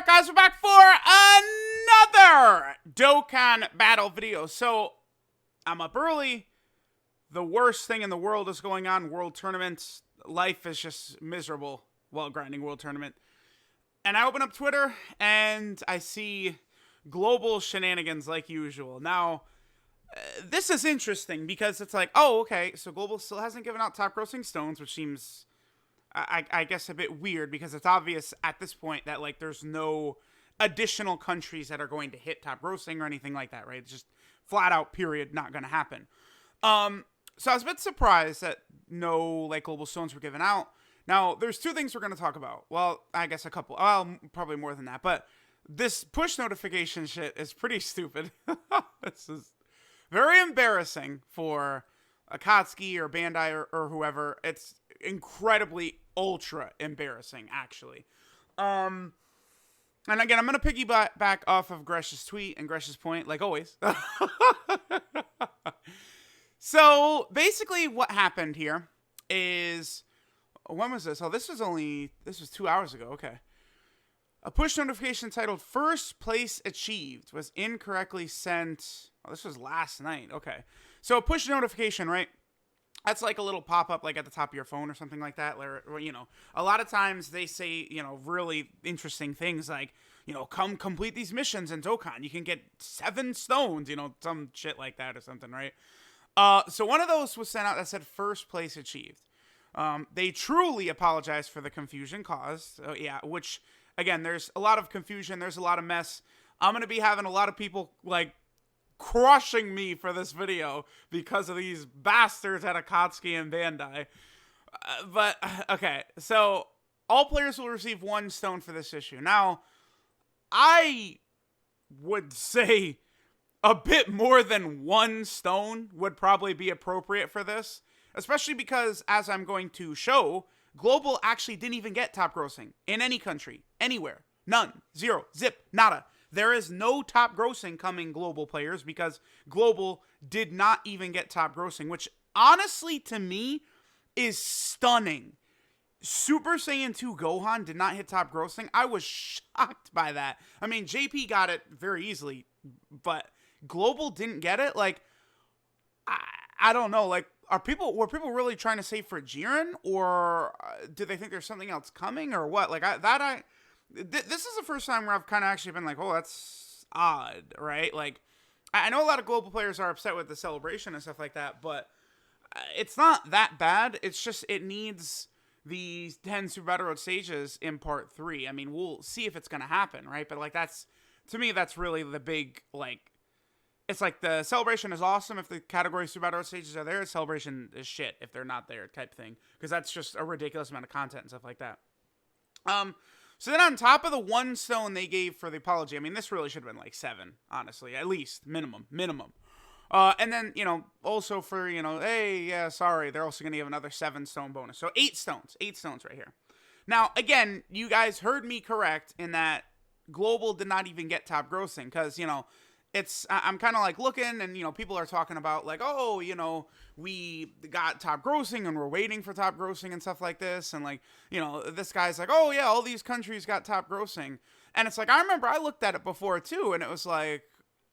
Guys? We're back for another Dokkan battle video. So, I'm up early. The worst thing in the world is going on. World tournaments. Life is just miserable while grinding World Tournament. And I open up Twitter, and I see global shenanigans like usual. Now, this is interesting because it's like, oh, okay, so Global still hasn't given out top grossing stones, which seems... I guess a bit weird because it's obvious at this point that like there's no additional countries that are going to hit top grossing or anything like that, right? It's just flat out period not going to happen. So I was a bit surprised that no like global stones were given out. Now there's two things we're going to talk about. Well, I guess a couple. Well, probably more than that. But this push notification shit is pretty stupid. This is very embarrassing for Akatsuki or Bandai or whoever. It's incredibly ultra embarrassing, actually. And again, I'm going to piggyback off of Gresh's tweet and Gresh's point, like always. So, basically what happened here is... When was this? Oh, this was 2 hours ago. Okay. A push notification titled First Place Achieved was incorrectly sent... Oh, this was last night. Okay. So, a push notification, right? That's like a little pop-up like at the top of your phone or something like that. Where, you know, a lot of times they say, you know, really interesting things like, you know, come complete these missions in Dokkan. You can get 7 stones, you know, some shit like that or something, right? So one of those was sent out that said first place achieved. They truly apologized for the confusion caused. Yeah, which, again, there's a lot of confusion. There's a lot of mess. I'm going to be having a lot of people, like, crushing me for this video because of these bastards at Akatsuki and Bandai. But, okay, so all players will receive 1 stone for this issue. Now, I would say a bit more than 1 stone would probably be appropriate for this, especially because, as I'm going to show, Global actually didn't even get top grossing in any country, anywhere. None. 0. Zip. Nada. There is no top grossing coming Global players because Global did not even get top grossing, which honestly to me is stunning. Super Saiyan 2 Gohan did not hit top grossing. I was shocked by that. I mean, JP got it very easily, but Global didn't get it. Like, I don't know. Like, were people really trying to save for Jiren, or do they think there's something else coming, or what? Like, this is the first time where I've kind of actually been like, oh, that's odd, right? Like, I know a lot of Global players are upset with the celebration and stuff like that, but it's not that bad. It's just, it needs the 10 Super Battle Road stages in part 3. I mean, we'll see if it's going to happen, right? But, like, to me, that's really the big, like, it's like the celebration is awesome if the category Super Battle Road stages are there. Celebration is shit if they're not there type thing. Because that's just a ridiculous amount of content and stuff like that. So then on top of the 1 stone they gave for the apology, I mean, this really should have been like 7, honestly, at least, minimum. And then, you know, also for, you know, hey, yeah, sorry, they're also going to give another 7 stone bonus. So 8 stones right here. Now, again, you guys heard me correct in that Global did not even get top grossing because, you know, I'm kind of like looking and, you know, people are talking about like, oh, you know, we got top grossing and we're waiting for top grossing and stuff like this. And like, you know, this guy's like, oh yeah, all these countries got top grossing. And it's like, I remember I looked at it before too. And it was like,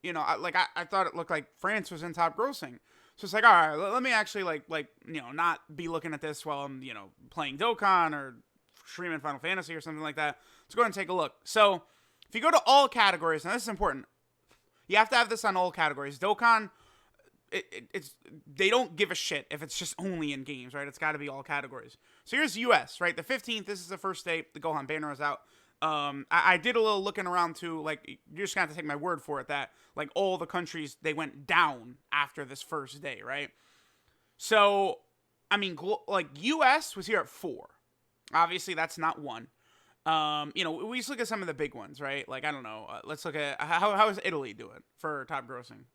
you know, I thought it looked like France was in top grossing. So it's like, all right, let me actually like, you know, not be looking at this while I'm, you know, playing Dokkan or streaming Final Fantasy or something like that. Let's go ahead and take a look. So if you go to all categories, now this is important. You have to have this on all categories. Dokkan, they don't give a shit if it's just only in games, right? It's got to be all categories. So here's US, right? The 15th, this is the first day the Gohan banner is out. I did a little looking around too. Like, you're just going to have to take my word for it that, like, all the countries, they went down after this first day, right? So, I mean, like, US was here at 4. Obviously, that's not 1. You know, we just look at some of the big ones, right? Like, I don't know. Let's look at how is Italy doing for top grossing?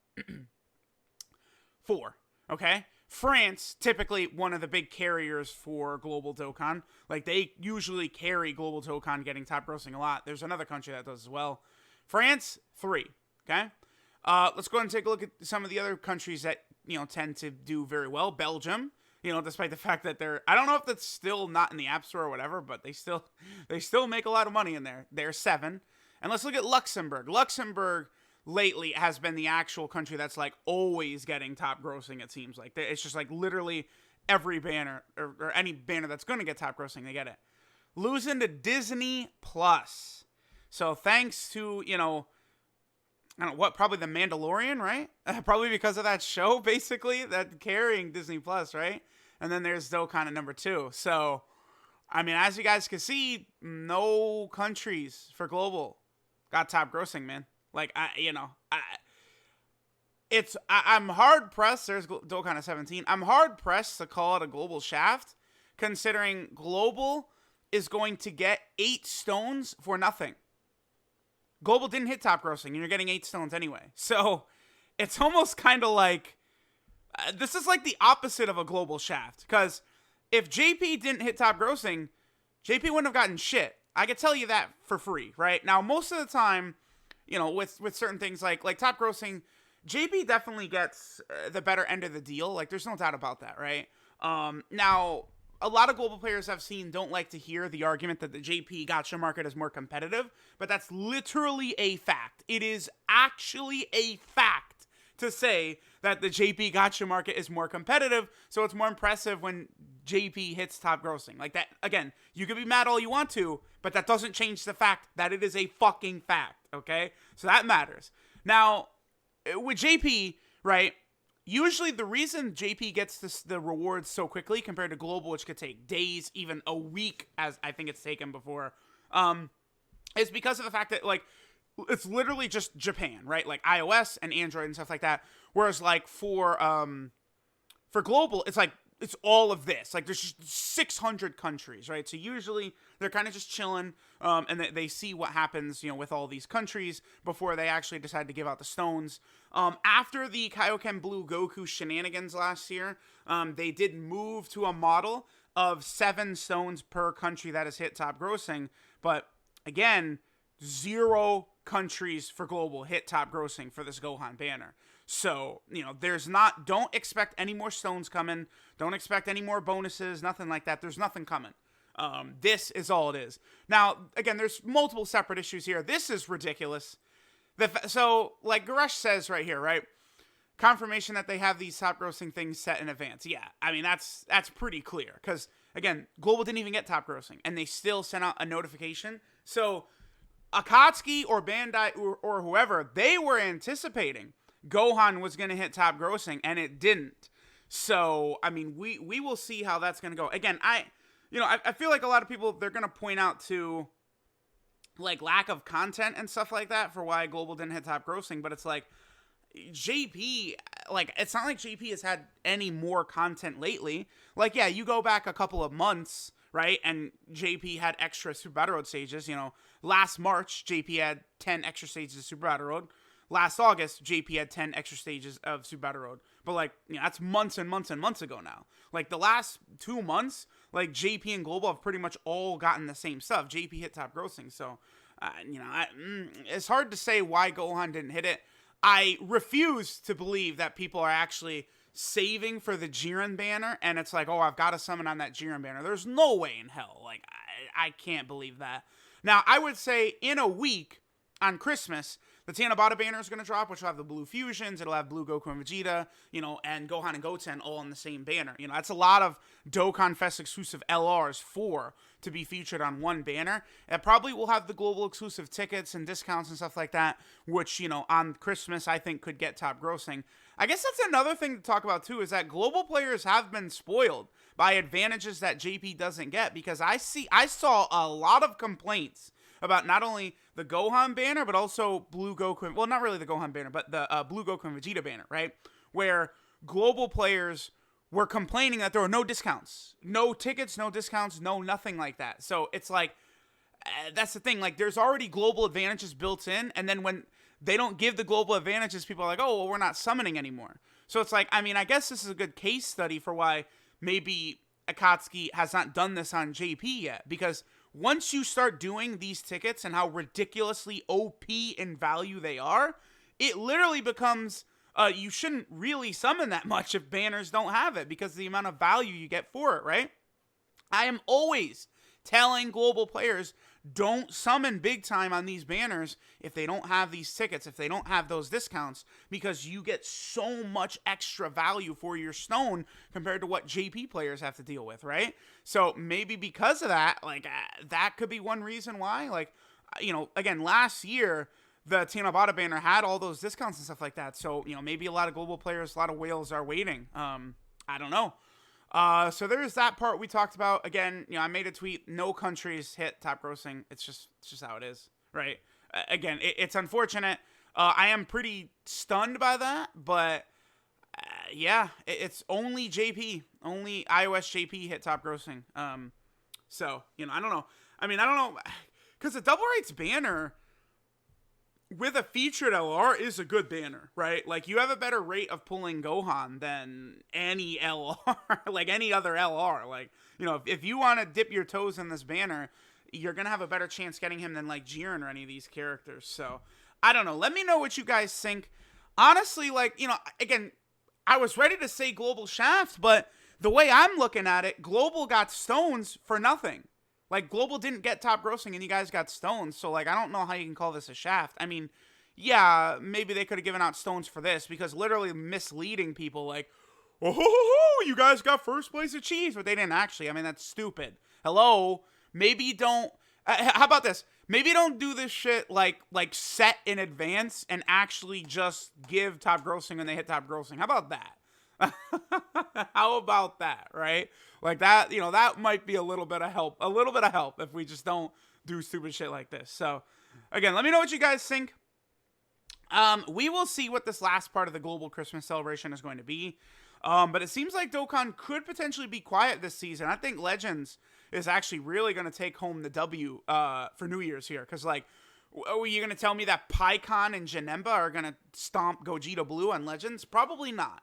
4. Okay. France, typically one of the big carriers for Global Dokkan. Like, they usually carry Global Dokkan getting top grossing a lot. There's another country that does as well. France, 3. Okay. Let's go ahead and take a look at some of the other countries that, you know, tend to do very well. Belgium. You know, despite the fact that I don't know if that's still not in the App Store or whatever, but they still make a lot of money in there. They're 7. And let's look at Luxembourg. Luxembourg lately has been the actual country that's like always getting top grossing, it seems like. It's just like literally every banner or any banner that's going to get top grossing, they get it. Losing to Disney Plus. So thanks to, I don't know what, probably The Mandalorian, right? Probably because of that show, basically, that carrying Disney Plus, right? And then there's Dokkan at number 2. So, I mean, as you guys can see, no countries for global got top grossing, man. Like, I'm hard pressed. There's Dokkan at 17. I'm hard pressed to call it a global shaft, considering global is going to get 8 stones for nothing. Global didn't hit top grossing, and you're getting 8 stones anyway. So it's almost kind of like this is like the opposite of a global shaft. Because if JP didn't hit top grossing, JP wouldn't have gotten shit. I could tell you that for free, right? Now, most of the time, with certain things like top grossing, JP definitely gets the better end of the deal. Like, there's no doubt about that, right? Now, a lot of global players I've seen don't like to hear the argument that the JP gacha market is more competitive, but that's literally a fact. It is actually a fact to say that the JP gacha market is more competitive, so it's more impressive when JP hits top grossing. Like that, again, you can be mad all you want to, but that doesn't change the fact that it is a fucking fact, okay? So that matters. Now, with JP, right, usually the reason JP gets the rewards so quickly compared to global, which could take days, even a week, as I think it's taken before, is because of the fact that, like, it's literally just Japan, right? Like iOS and Android and stuff like that. Whereas, like, for global, it's like, it's all of this. Like, there's just 600 countries, right? So usually they're kind of just chilling, and they see what happens, with all these countries before they actually decide to give out the stones. After the Kaioken Blue Goku shenanigans last year, they did move to a model of 7 stones per country that has hit top grossing. But again, 0 countries for global hit top grossing for this Gohan banner. So, don't expect any more stones coming. Don't expect any more bonuses, nothing like that. There's nothing coming. This is all it is. Now, again, there's multiple separate issues here. This is ridiculous. So, like Goresh says right here, right? Confirmation that they have these top grossing things set in advance. Yeah, I mean, that's pretty clear. Because, again, Global didn't even get top grossing. And they still sent out a notification. So, Akatsuki or Bandai or whoever, they were anticipating Gohan was going to hit top grossing, and it didn't. So, I mean, we will see how that's going to go. Again, I feel like a lot of people, they're going to point out to, like, lack of content and stuff like that for why Global didn't hit top grossing, but it's like, JP, like, it's not like JP has had any more content lately. Like, yeah, you go back a couple of months, right, and JP had extra Super Battle Road stages. Last March, JP had 10 extra stages of Super Battle Road. Last August, JP had 10 extra stages of Super Battle Road. But, like, that's months and months and months ago now. Like, the last 2 months, like, JP and Global have pretty much all gotten the same stuff. JP hit top grossing. So, it's hard to say why Gohan didn't hit it. I refuse to believe that people are actually saving for the Jiren banner. And it's like, oh, I've got to summon on that Jiren banner. There's no way in hell. Like, I can't believe that. Now, I would say in a week on Christmas, the Tanabata banner is going to drop, which will have the Blue Fusions. It'll have Blue Goku and Vegeta, and Gohan and Goten all on the same banner. That's a lot of Dokkan Fest exclusive LRs to be featured on one banner. It probably will have the global exclusive tickets and discounts and stuff like that, which, on Christmas, I think could get top grossing. I guess that's another thing to talk about, too, is that global players have been spoiled by advantages that JP doesn't get, because I saw a lot of complaints about not only the Gohan banner, but also Blue Goku. Well, not really the Gohan banner, but the Blue Goku and Vegeta banner, right? Where global players were complaining that there were no discounts. No tickets, no discounts, no nothing like that. So it's like, that's the thing. Like, there's already global advantages built in, and then when they don't give the global advantages, people are like, oh, well, we're not summoning anymore. So it's like, I mean, I guess this is a good case study for why maybe Akatsuki has not done this on JP yet, because once you start doing these tickets and how ridiculously OP in value they are, it literally becomes, you shouldn't really summon that much if banners don't have it, because of the amount of value you get for it, right? I am always telling global players don't summon big time on these banners if they don't have these tickets, if they don't have those discounts, because you get so much extra value for your stone compared to what JP players have to deal with, right? So maybe because of that, like, that could be one reason why. Like, you know, again, last year, the Tanabata banner had all those discounts and stuff like that. So, you know, maybe a lot of global players, a lot of whales are waiting. I don't know. So there's that part we talked about. Again, you know, I made a tweet. No countries hit top grossing. It's just how it is, right? Again, it's unfortunate. I am pretty stunned by that, but yeah, it's only JP, only iOS JP hit top grossing. So, you know, I don't know. I mean, I don't know, because the Double Rights banner with a featured LR is a good banner, right? Like, you have a better rate of pulling Gohan than any LR, like any other LR. Like, you know, if you want to dip your toes in this banner, you're going to have a better chance getting him than, like, Jiren or any of these characters. So, I don't know. Let me know what you guys think. Honestly, like, you know, again, I was ready to say Global Shaft, but the way I'm looking at it, Global got stones for nothing. Like, Global didn't get top grossing, and you guys got stones, so, like, I don't know how you can call this a shaft. I mean, yeah, maybe they could have given out stones for this, because literally misleading people, like, oh, you guys got first place achieved, but they didn't actually. I mean, that's stupid. Hello? Maybe don't, how about this? Maybe don't do this shit, like set in advance, and actually just give top grossing when they hit top grossing. How about that? How about that, right? Like, that, you know, that might be a little bit of help if we just don't do stupid shit like this. So, again, let me know what you guys think. We will see what this last part of the global Christmas celebration is going to be. But it seems like Dokkan could potentially be quiet this season. I think Legends is actually really going to take home the W for New Year's here. Because, like, are you going to tell me that PyCon and Janemba are going to stomp Gogeta Blue on Legends? Probably not.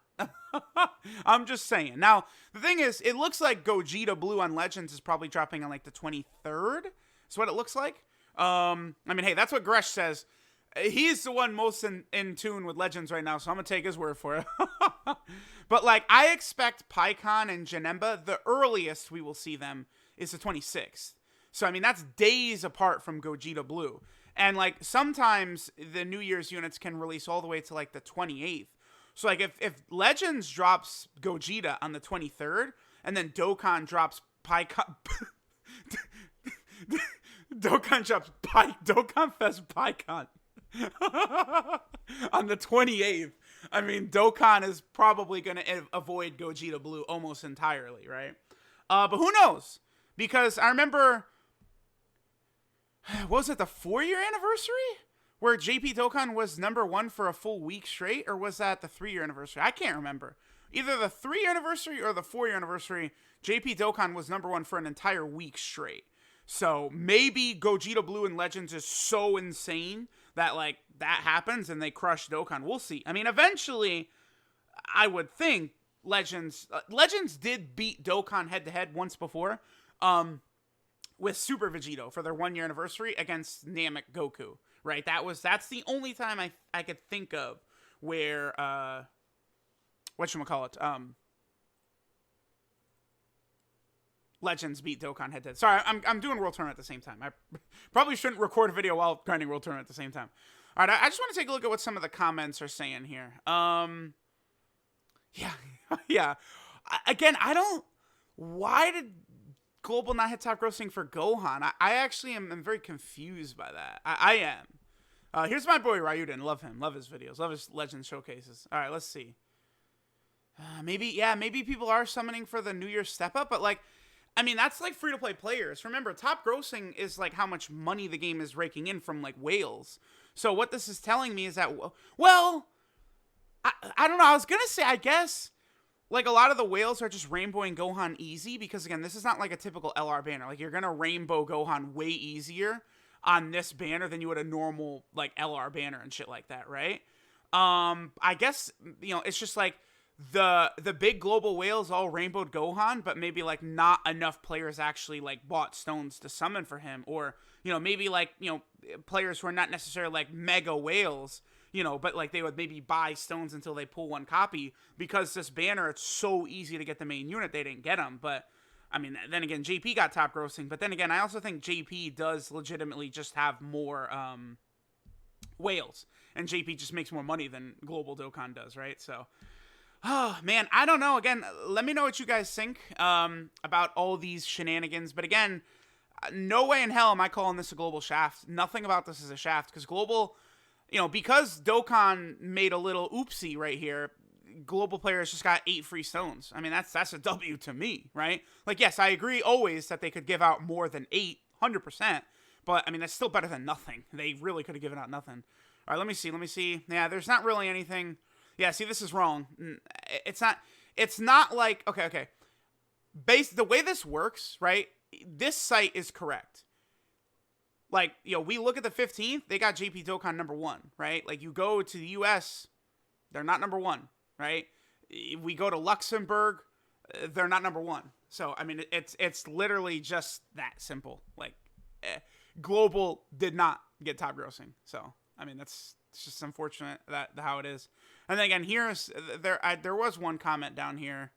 I'm just saying. Now, the thing is, it looks like Gogeta Blue on Legends is probably dropping on, like, the 23rd. That's what it looks like. I mean, hey, that's what Gresh says. He's the one most in tune with Legends right now, so I'm going to take his word for it. But, like, I expect PyCon and Janemba, the earliest we will see them is the 26th. So, I mean, that's days apart from Gogeta Blue. And, like, sometimes the New Year's units can release all the way to, like, the 28th. So, like, if Legends drops Gogeta on the 23rd, and then Dokkan drops PyCon... Dokkan Fest PyCon on the 28th, I mean, Dokkan is probably going to avoid Gogeta Blue almost entirely, right? But who knows? Because I remember... What was it, the 4-year anniversary? Where JP Dokkan was #1 for a full week straight? Or was that the 3-year anniversary? I can't remember. Either the 3-year anniversary or the 4-year anniversary, JP Dokkan was #1 for an entire week straight. So maybe Gogeta Blue and Legends is so insane that, like, that happens and they crush Dokkan. We'll see. I mean, eventually, I would think Legends did beat Dokkan head-to-head once before. With Super Vegito for their 1-year anniversary against Namek Goku, right? That's the only time I could think of where whatchamacallit, Legends beat Dokkan head to head. Sorry, I'm doing World Tournament at the same time. I probably shouldn't record a video while grinding World Tournament at the same time. All right, I just want to take a look at what some of the comments are saying here. Yeah. Again, why did Global not hit top grossing for Gohan? I actually am very confused by that. I am. Here's my boy Ryuden. Love him. Love his videos. Love his Legends showcases. All right, let's see. Maybe people are summoning for the New Year's step up, but, like, I mean, that's like free-to-play players. Remember, top grossing is, like, how much money the game is raking in from, like, whales. So what this is telling me is that, well, I don't know. I was going to say, I guess, like, a lot of the whales are just rainbowing Gohan easy because, again, this is not like a typical LR banner. Like, you're going to rainbow Gohan way easier on this banner than you would a normal, like, LR banner and shit like that, right? I guess, you know, it's just like the big global whales all rainbowed Gohan, but maybe, like, not enough players actually, like, bought stones to summon for him. Or, you know, maybe, like, you know, players who are not necessarily, like, mega whales, you know, but, like, they would maybe buy stones until they pull one copy because this banner, it's so easy to get the main unit, they didn't get them. But I mean, then again, JP got top grossing, but then again, I also think JP does legitimately just have more whales, and JP just makes more money than Global Dokkan does, right? So, oh man, I don't know. Again, let me know what you guys think about all these shenanigans. But again, no way in hell am I calling this a global shaft. Nothing about this is a shaft, because global, because Dokkan made a little oopsie right here, global players just got 8 free stones. I mean, that's a W to me, right? Like, yes, I agree always that they could give out more than 8, 100%, but I mean, that's still better than nothing. They really could have given out nothing. All right, let me see. Yeah, there's not really anything. Yeah, see, this is wrong. It's not like, okay. The way this works, right? This site is correct. Like, we look at the 15th, they got JP Dokkan number 1, right? Like, you go to the US, they're not number 1. Right? We go to Luxembourg, they're not number 1. So, I mean, it's literally just that simple. Like, Global did not get top grossing. So, I mean, it's just unfortunate that how it is. And then again, there was one comment down here.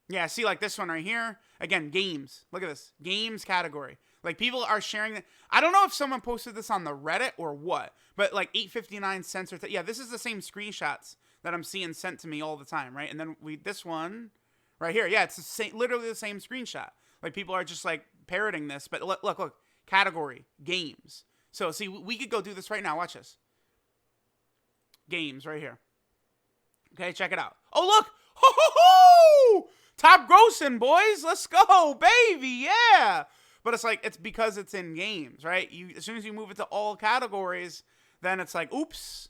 Yeah, see, like this one right here. Again, games. Look at this. Games category. Like, people are sharing that. I don't know if someone posted this on the Reddit or what, but like 859 cents or yeah, this is the same screenshots that I'm seeing sent to me all the time, right? And then this one right here, yeah, it's the same, literally the same screenshot. Like, people are just like parroting this, but look, category, games. So see, we could go do this right now. Watch this. Games right here. Okay, check it out. Oh, look! Ho, ho, ho! Top grossing, boys. Let's go, baby. Yeah. But it's because it's in games, right? As soon as you move it to all categories, then it's like, oops.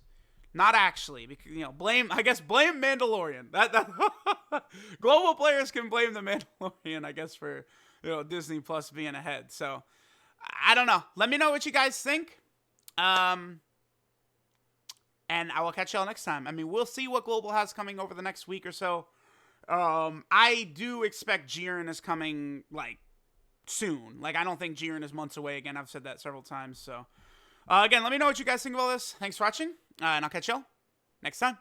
Not actually, because blame Mandalorian. That global players can blame the Mandalorian, I guess, for Disney Plus being ahead. So I don't know. Let me know what you guys think. And I will catch y'all next time. I mean, we'll see what Global has coming over the next week or so. I do expect Jiren is coming like soon. Like, I don't think Jiren is months away. Again, I've said that several times. So again, let me know what you guys think of all this. Thanks for watching. And I'll catch y'all next time.